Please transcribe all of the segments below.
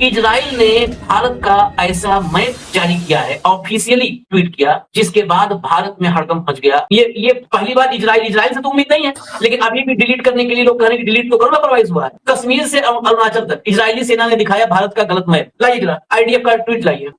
Israel ने भारत का ऐसा मैप जारी किया है, ऑफिशियली ट्वीट किया, जिसके बाद भारत में हड़कंप मच गया। ये पहली बार इजराइल से तो उम्मीद नहीं है, लेकिन अभी भी डिलीट करने के लिए लोग कह रहे हैं कि डिलीट तो करो, लापरवाही हुआ है। कश्मीर से अरुणाचल तक इजरायली सेना ने दिखाया भारत का गलत मैप। लाइए जरा आईडीएफ का ट्वीट लाइए,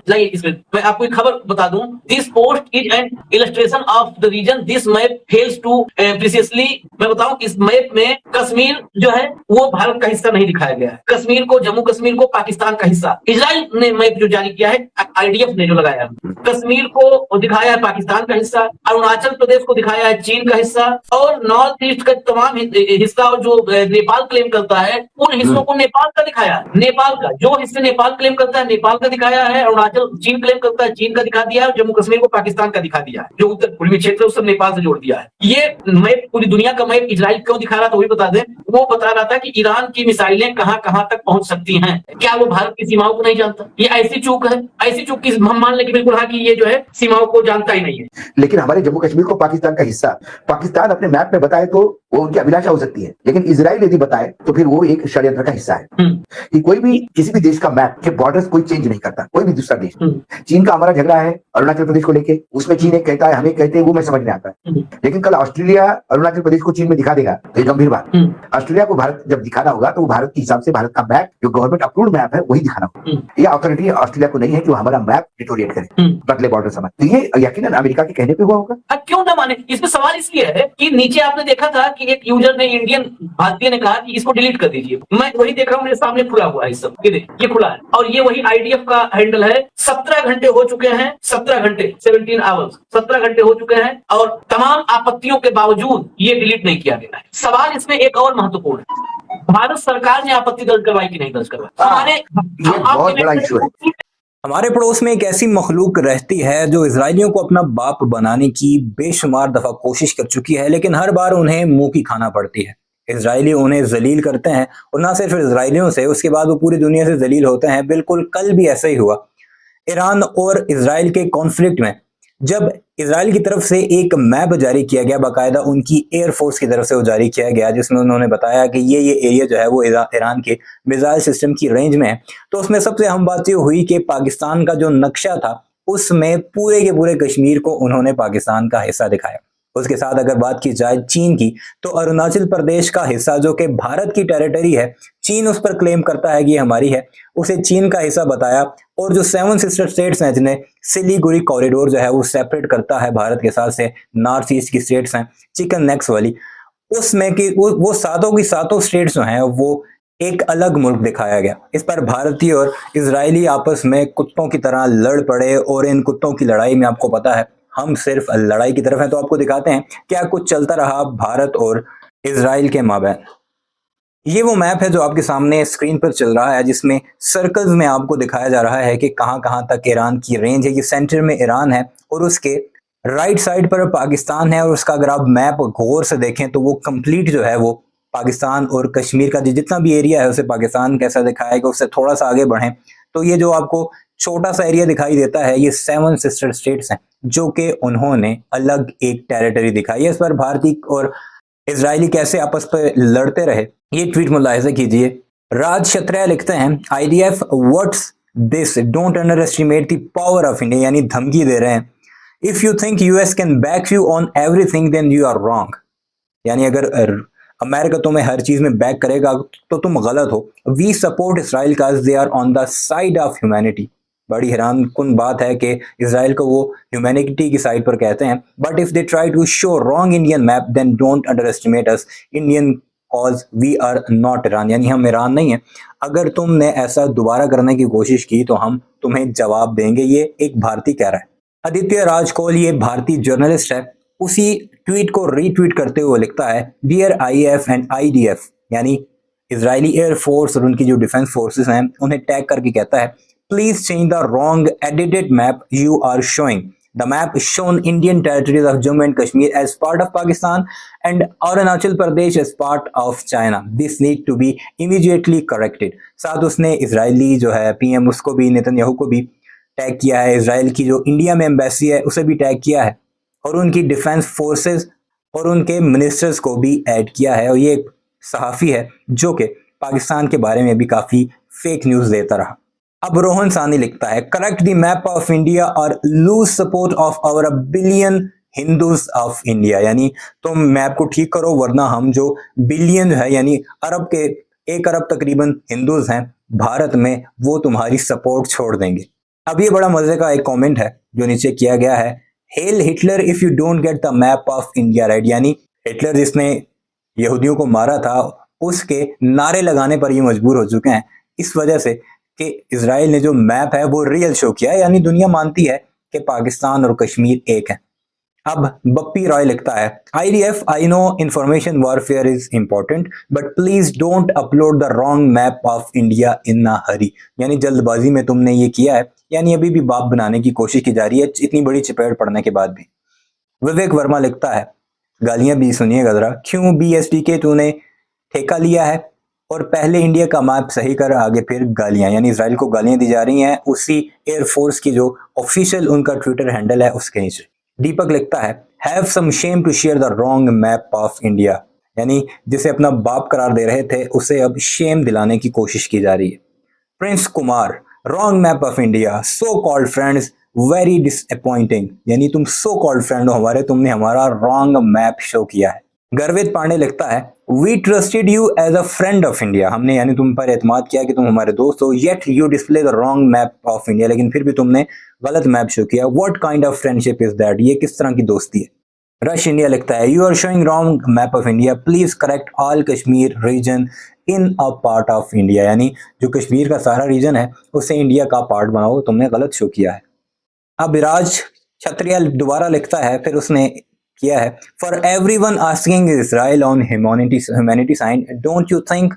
लाइए इसमें मैं आपको एक खबर बता दूं। This post is an illustration of the reason this map fails to precisely. मैं बताऊं, इस मैप में कश्मीर जो है वो भारत का हिस्सा नहीं दिखाया गया है। कश्मीर को, जम्मू कश्मीर को पाकिस्तान का हिस्सा, इजराइल ने मैप जो जारी किया है, आईडीएफ ने जो लगाया, कश्मीर को दिखाया है पाकिस्तान का हिस्सा, अरुणाचल प्रदेश को दिखाया है चीन का हिस्सा, और नॉर्थ ईस्ट का तमाम हिस्सा और जो नेपाल क्लेम करता है उन हिस्सों को नेपाल का दिखाया है। नेपाल का जो हिस्से नेपाल क्लेम करता है नेपाल का दिखाया है, अरुणाचल चीन क्लेम करता है चीन का दिखा दिया है, जम्मू कश्मीर को पाकिस्तान का दिखा दिया है। जो उत्तर पूर्वी क्षेत्र है उस सब नेपाल से जोड़ दिया है। ये मैप पूरी दुनिया का मैप इजराइल क्यों दिखा रहा था वही बता दें। वो बता रहा था कि ईरान की मिसाइलें कहां कहां तक पहुंच सकती हैं। क्या वो भारत की सीमाओं को नहीं जानता? ये ऐसी चूक है, ऐसी चूक की हम मान लें कि बिल्कुल हाँ कि ये जो है सीमाओं को जानता ही नहीं है। लेकिन हमारे जम्मू कश्मीर को पाकिस्तान का हिस्सा पाकिस्तान अपने मैप में बताए तो वो उनकी अभिलाषा हो सकती है, लेकिन इजराइल यदि बताए तो फिर वो एक षड्यंत्र का हिस्सा है। कि कोई भी किसी भी देश का मैप के बॉर्डर्स कोई चेंज नहीं करता, कोई भी दूसरा देश। चीन का हमारा झगड़ा है अरुणाचल प्रदेश को लेके, उसमें चीन एक कहता है हमें कहते हैं, वो मैं समझ में आता है। लेकिन कल ऑस्ट्रेलिया अरुणाचल प्रदेश को चीन में दिखा देगा तो ये गंभीर बात। ऑस्ट्रेलिया को भारत जब दिखाना होगा तो वो भारत के हिसाब से भारत का मैप जो गवर्नमेंट अप्रूव्ड मैप है वही दिखाना होगा। ये अथॉरिटी ऑस्ट्रेलिया को नहीं है कि वो हमारा मैप डिटोरिएट करे बदले बॉर्डर समझ। तो ये यकीनन अमेरिका के कहने पे हुआ होगा। क्यों ना माने? इसमें सवाल इसलिए है कि नीचे आपने देखा था कि एक यूजर ने, इंडियन भारतीय ने कहा कि इसको डिलीट कर दीजिए। मैं वही देख रहा हूँ, मेरे सामने खुला हुआ है, सब ये खुला है, और ये वही आईडीएफ का हैंडल है। 17 घंटे हो चुके हैं, 17 घंटे 17 आवर्स 17 घंटे हो चुके हैं, और तमाम आपत्तियों के बावजूद ये डिलीट नहीं किया गया है। सवाल इसमें एक और महत्वपूर्ण है, भारत सरकार ने आपत्ति दर्ज करवाई कि नहीं दर्ज करवाई? हमारे बहुत बड़ा इशू है। हमारे पड़ोस में एक ऐसी मखलूक रहती है जो इजरायलियों को अपना बाप बनाने की बेशुमार दफा कोशिश कर चुकी है, लेकिन हर बार उन्हें मुंह की खाना पड़ती है। इजरायली उन्हें जलील करते हैं, और ना सिर्फ इजरायलियों से, उसके बाद वो पूरी दुनिया से जलील होते हैं। बिल्कुल कल भी ऐसा ही हुआ ईरान और इजराइल के कॉन्फ्लिक्ट में, जब इजराइल की तरफ से एक मैप जारी किया गया, बाकायदा उनकी एयरफोर्स की तरफ से वो जारी किया गया, जिसमें उन्होंने बताया कि ये एरिया जो है वो ईरान के मिसाइल सिस्टम की रेंज में है। तो उसमें सबसे अहम बात ये हुई कि पाकिस्तान का जो नक्शा था उसमें पूरे के पूरे कश्मीर को उन्होंने पाकिस्तान का हिस्सा दिखाया। उसके साथ अगर बात की जाए चीन की, तो अरुणाचल प्रदेश का हिस्सा जो कि भारत की टेरिटरी है, चीन उस पर क्लेम करता है कि ये हमारी है, उसे चीन का हिस्सा बताया। और जो 7 सिस्टर स्टेट्स हैं, जिन्हें सिलीगुड़ी कॉरिडोर जो है वो सेपरेट करता है भारत के साथ से, नॉर्थ ईस्ट की स्टेट्स हैं चिकन नेक्स वाली, उसमें कि वो सातों की सातों स्टेट्स जो हैं वो एक अलग मुल्क दिखाया गया। इस पर भारतीय और इजरायली आपस में कुत्तों की तरह लड़ पड़े, और इन कुत्तों की लड़ाई में आपको पता है हम सिर्फ लड़ाई की तरफ हैं। तो आपको दिखाते हैं क्या कुछ चलता रहा भारत और इजराइल के माबैन। ये वो मैप है जो आपके सामने स्क्रीन पर चल रहा है, जिसमें सर्कल्स में आपको दिखाया जा रहा है कि कहां कहां तक ईरान की रेंज है। ये सेंटर में ईरान है और उसके राइट साइड पर पाकिस्तान है, और उसका अगर आप मैप गौर से देखें तो वो कंप्लीट जो है वो पाकिस्तान और कश्मीर का जितना भी एरिया है उसे पाकिस्तान कैसा दिखाएगा। उससे थोड़ा सा आगे बढ़ें तो ये जो आपको छोटा सा एरिया दिखाई देता है, ये 7 सिस्टर स्टेट्स हैं जो कि उन्होंने अलग एक टेरिटरी दिखाई है। इस पर भारतीय और इजरायली कैसे आपस पर लड़ते रहे, ये ट्वीट मुलाहिजा कीजिए। राज क्षत्रिय लिखते हैं, IDF what's this, don't underestimate the power of India, यानी धमकी दे रहे हैं। If you think US can back you on everything then you are wrong, यानी अगर अमेरिका तुम्हें हर चीज में बैक करेगा तो तुम गलत हो। We support Israel cause they are on the side of humanity. बड़ी हैरान कुन बात है कि इसराइल को वो ह्यूमैनिटी की साइड पर कहते हैं। But if they try to show wrong Indian map then don't underestimate us Indian cause we are not Iran, यानी हम ईरान नहीं है। अगर तुमने ऐसा दोबारा करने की कोशिश की तो हम तुम्हें जवाब देंगे। ये एक भारतीय कह रहा है। आदित्य राज कौल, ये भारतीय जर्नलिस्ट है, उसी ट्वीट को रीट्वीट करते हुए लिखता है, डियर आईएफ एंड आईडीएफ, यानी इजरायली एयरफोर्स और उनकी जो डिफेंस फोर्सेस हैं उन्हें टैग करके कहता है, please change the wrong edited map you are showing. The map shown Indian territories of Jammu and Kashmir as part of Pakistan and Arunachal Pradesh as part of China. This need to be immediately corrected. साथ उसने Israeli जो है PM उसको भी, Netanyahu को भी tag किया है, इजराइल की जो इंडिया में एम्बेसी है उसे भी टैग किया है, और उनकी डिफेंस फोर्सेस और उनके मिनिस्टर्स को भी ऐड किया है। और ये एक सहाफ़ी है जो कि पाकिस्तान के बारे में भी काफ़ी फेक न्यूज देता रहा। अब रोहन सानी लिखता है, correct the map of India और lose support of our billion Hindus of India, यानी तुम मैप को ठीक करो वरना हम जो बिलियन है यानी अरब के 1 अरब तकरीबन हिंदूज हैं भारत में, वो तुम्हारी सपोर्ट छोड़ देंगे। अब ये बड़ा मजे का एक कमेंट है जो नीचे किया गया है, hello Hitler if you don't get the map of India right, यानी हिटलर जिसने यहूदियों को मारा था उसके नारे लगाने पर ये मजबूर हो चुके हैं इस वजह से कि इजराइल ने जो मैप है वो रियल शो किया है, यानी दुनिया मानती है कि पाकिस्तान और कश्मीर एक है। अब बप्पी रॉय लिखता है, IDF I know information warfare is important but please don't upload the wrong map of India in a hurry, यानी जल्दबाजी में तुमने ये किया है, यानी अभी भी बाप बनाने की कोशिश की जा रही है इतनी बड़ी चपेट पड़ने के बाद भी। विवेक वर्मा लिखता है, गालियां भी सुनिएगा जरा, क्यों BSDK तूने ठेका लिया है और पहले इंडिया का मैप सही कर, आगे फिर गालियां, यानी इजराइल को गालियां दी जा रही हैं उसी एयरफोर्स की जो ऑफिशियल उनका ट्विटर हैंडल है उसके नीचे। दीपक लिखता है, have some shame to share the wrong map of India, यानी जिसे अपना बाप करार दे रहे थे उसे अब शेम दिलाने की कोशिश की जा रही है। Prince Kumar, wrong map of India, so called friends very disappointing, यानी तुम सो कॉल्ड फ्रेंड हो हमारे, तुमने हमारा रॉन्ग मैप शो किया है। गर्वित पांडे लिखता है, we trusted you as a friend of India, हमने यानी तुम पर एतमाद किया कि तुम हमारे दोस्त हो, yet you display the wrong map of India, लेकिन फिर भी तुमने गलत मैप शो किया। What kind of friendship is that, ये किस तरह की दोस्ती है। रश इंडिया लिखता है, you are showing wrong map of India, please correct all Kashmir region in a part of India, यानी जो कश्मीर का सारा रीजन है उसे इंडिया का पार्ट बनाओ, तुमने गलत शो किया है। अब विराज क्षत्रिय दोबारा लिखता है, फिर उसने किया है, for everyone asking Israel on humanity sign, don't you think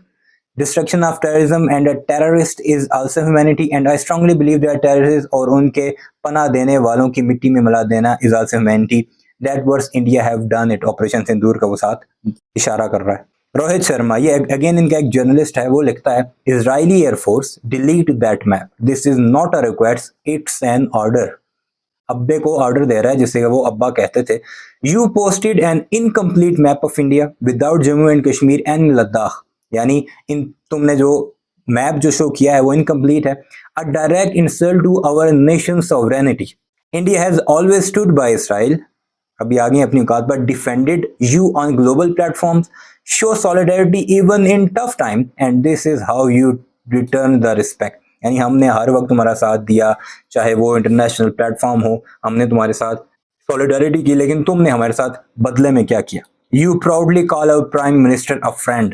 destruction of terrorism and a terrorist is also humanity and I strongly believe that terrorist और उनके पनाह देने वालों की मिट्टी में मिला देना is also humanity, that words India have done it, operation Sindoor का वो साथ इशारा कर रहा है। रोहित शर्मा, ये अगेन इनका एक जर्नलिस्ट है, वो लिखता है, Israeli air force delete that map, this is not a request it's an order, अब्बे को ऑर्डर दे रहा है जिसे वो अब्बा कहते थे। You posted N incomplete map of India without Jammu and Kashmir and Ladakh, यानी इन तुमने जो मैप जो शो किया है वो इनकम्प्लीट है। A direct insult to our nation sovereignty, India has always stood by Israel, अभी आगे अपनी औकात पर, defended you on global platforms, show solidarity even in tough time and this is how you return the respect, यानी हमने हर वक्त तुम्हारा साथ दिया, चाहे वो इंटरनेशनल प्लेटफॉर्म हो, हमने तुम्हारे साथ सॉलिडारिटी की, लेकिन तुमने हमारे साथ बदले में क्या किया। You proudly call our prime minister a friend,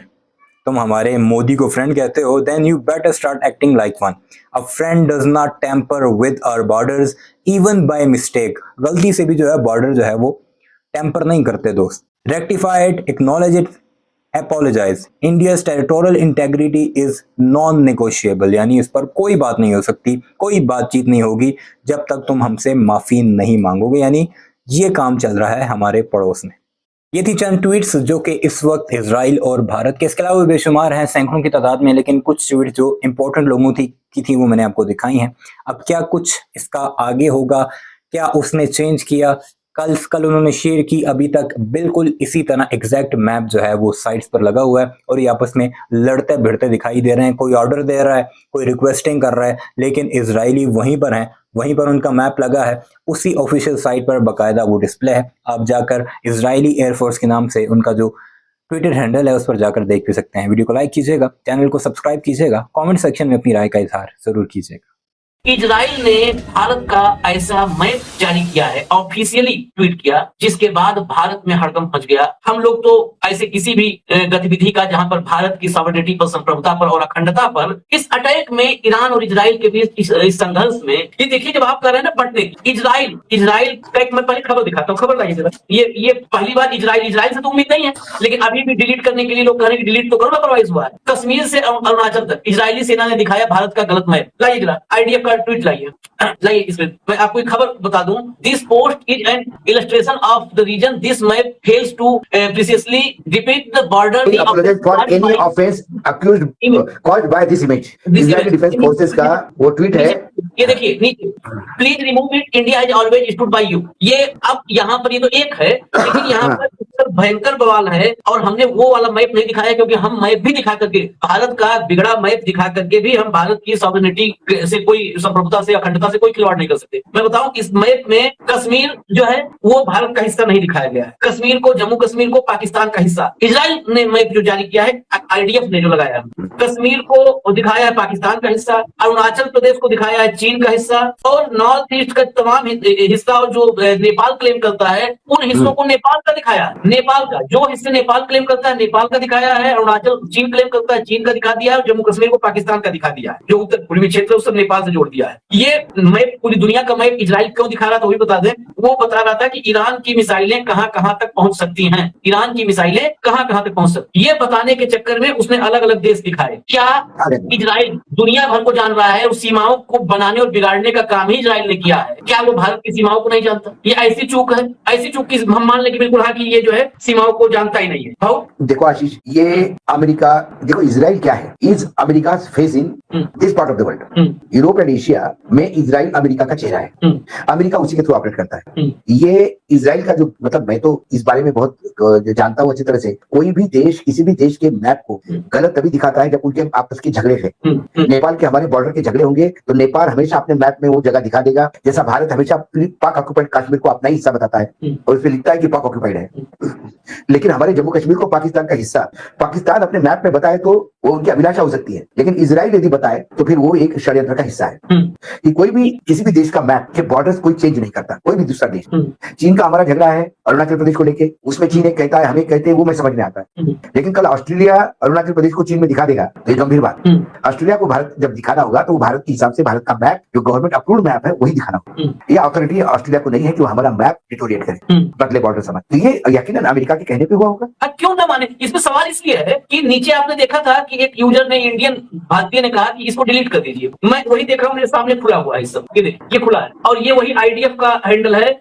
तुम हमारे मोदी को फ्रेंड कहते हो, then you better start acting like one. A friend does not tamper with our borders even by mistake, गलती से भी जो है बॉर्डर जो है वो टेम्पर नहीं करते दोस्त। Rectify it, acknowledge it, apologize. India's territorial integrity is non-negotiable, यानी इस पर कोई बात नहीं हो सकती, कोई बातचीत नहीं होगी जब तक तुम हमसे माफी नहीं मांगोगे, यानी ये काम चल रहा है हमारे पड़ोस में। ये थी चंद ट्वीट्स जो कि इस वक्त इजराइल और भारत के, इसके अलावा बेशुमार हैं सैकड़ों की तादाद में, लेकिन कुछ ट्वीट जो इंपॉर्टेंट लोगों की थी वो मैंने आपको दिखाई हैं। अब क्या कुछ इसका आगे होगा, क्या उसने चेंज किया, कल उन्होंने शेयर की, अभी तक बिल्कुल इसी तरह एग्जैक्ट मैप जो है वो साइट्स पर लगा हुआ है और ये आपस में लड़ते भिड़ते दिखाई दे रहे हैं, कोई ऑर्डर दे रहा है, कोई रिक्वेस्टिंग कर रहा है, लेकिन इजरायली वहीं पर हैं, वहीं पर उनका मैप लगा है, उसी ऑफिशियल साइट पर बाकायदा वो डिस्प्ले है, आप जाकर इजरायली एयरफोर्स के नाम से उनका जो ट्विटर हैंडल है उस पर जाकर देख भी सकते हैं। वीडियो को लाइक कीजिएगा, चैनल को सब्सक्राइब कीजिएगा, कमेंट सेक्शन में अपनी राय का इजहार जरूर कीजिएगा। इजराइल ने भारत का ऐसा मैप जारी किया है, ऑफिशियली ट्वीट किया, जिसके बाद भारत में हड़कंप मच गया। हम लोग तो ऐसे किसी भी गतिविधि का जहां पर भारत की सॉवरेनिटी पर, संप्रभुता पर और अखंडता पर, इस अटैक में ईरान और इजराइल के बीच इस संघर्ष में, ये देखिए जब आप कर रहे हैं ना पटने, इजराइल का एक मैं पहले खबर दिखाता हूँ, खबर लाइए जरा। ये पहली बार इजराइल से तो उम्मीद नहीं है, लेकिन अभी भी डिलीट करने के लिए लोग कह रहे हैं कि डिलीट तो करो ना, परवाइज हुआ है। कश्मीर से अरुणाचल तक इजरायली सेना ने दिखाया भारत का गलत मैप। लाइए जरा IDF का ट्वीट लाइए इसमें मैं आपको एक खबर बता दूं। This post is an illustration of the reason this map fails to precisely depict the border for any offence accused caused by this image. Israeli defence forces का वो ट्वीट है, ये देखिए नीचे, please remove it, India has always stood by you. ये अब यहाँ पर ये तो एक है, लेकिन यहाँ पर पर भयंकर बवाल है। और हमने वो वाला मैप नहीं दिखाया क्योंकि हम मैप भी दिखा करके, भारत का बिगड़ा मैप दिखा करके भी हम भारत की सॉवरेनिटी से, कोई संप्रभुता से, अखंडता से कोई खिलवाड़ नहीं कर सकते। मैं बताऊं, इस मैप में कश्मीर जो है वो भारत का हिस्सा नहीं दिखाया गया है। कश्मीर को, जम्मू कश्मीर को पाकिस्तान का हिस्सा, इजराइल ने मैप जो जारी किया है, IDF ने जो लगाया है, कश्मीर को दिखाया है पाकिस्तान का हिस्सा, अरुणाचल प्रदेश को दिखाया है चीन का हिस्सा, और नॉर्थ ईस्ट का तमाम हिस्सा और जो नेपाल क्लेम करता है उन हिस्सों को नेपाल का दिखाया। नेपाल का जो हिस्से नेपाल क्लेम करता है नेपाल का दिखाया है, अरुणाचल चीन क्लेम करता है चीन का दिखा दिया है, जम्मू कश्मीर को पाकिस्तान का दिखा दिया है, जो उत्तर पूर्वी क्षेत्र है उस सब नेपाल से जोड़ दिया है। ये मैप पूरी दुनिया का मैप इजराइल क्यों दिखा रहा था, वही बता दें। वो बता रहा था कि ईरान की मिसाइलें कहां कहां तक पहुंच सकती हैं, ईरान की मिसाइलें कहां कहां तक पहुंच सकती, ये बताने के चक्कर में उसने अलग अलग देश दिखाए। क्या इजराइल दुनिया भर को जान रहा है? उस सीमाओं को बनाने और बिगाड़ने का काम ही इजराइल ने किया है। क्या वो भारत की सीमाओं को नहीं जानता? ये ऐसी चूक है, ऐसी चूक की हम मान लें कि बिल्कुल हाँ कि ये जो है सीमाओं को जानता ही नहीं है। भाव देखो आशीष, ये अमेरिका, देखो इजराइल क्या है, is America face in this part of the world. Europe and Asia में इजराइल अमेरिका का चेहरा है, अमेरिका उसी के थ्रू ऑपरेट करता है। ये इजराइल का जो, मतलब मैं तो इस बारे में बहुत जानता हूं अच्छी तरह से। कोई भी देश किसी भी देश के मैप को गलत तभी दिखाता है जब उनके आपस के झगड़े हैं। नेपाल के हमारे बॉर्डर के झगड़े होंगे तो नेपाल हमेशा अपने मैप में वो जगह दिखा देगा, जैसा भारत हमेशा पाक ऑक्युपाइड कश्मीर को अपना हिस्सा बताता है और उसमें लिखता है कि पाक ऑक्युपाइड है। लेकिन हमारे जम्मू कश्मीर को पाकिस्तान का हिस्सा पाकिस्तान अपने मैप में बताए तो वो उनकी अभिलाषा हो सकती है, लेकिन इजराइल यदि बताए तो फिर वो एक षड्यंत्र का हिस्सा है। कि कोई भी किसी भी देश का मैप के बॉर्डर्स कोई चेंज नहीं करता, कोई भी दूसरा देश। चीन का हमारा झगड़ा है अरुणाचल प्रदेश को लेके, उसमें चीन एक कहता है हमें कहते हैं, वो मैं समझ में आता है। लेकिन कल ऑस्ट्रेलिया अरुणाचल प्रदेश को चीन में दिखा देगा तो ये गंभीर बात। ऑस्ट्रेलिया को भारत जब दिखाना होगा तो वो भारत के हिसाब से भारत का मैप जो गवर्नमेंट अप्रूव्ड मैप है वही दिखाना होगा। ये अथॉरिटी ऑस्ट्रेलिया को नहीं है कि वो हमारा मैप डिटोरिएट करे, बदले बॉर्डर समझ। तो ये यकीनन अमेरिका के कहने पे हुआ होगा। क्यों ना माने? इसमें सवाल इसलिए है कि नीचे आपने देखा था कि एक यूजर ने, इंडियन भारतीय ने कहा कि इसको डिलीट कर दीजिए। मैं वही देख रहा हूँ, मेरे सामने खुला हुआ है, इस सब ये खुला है, और ये वही IDF का हैंडल है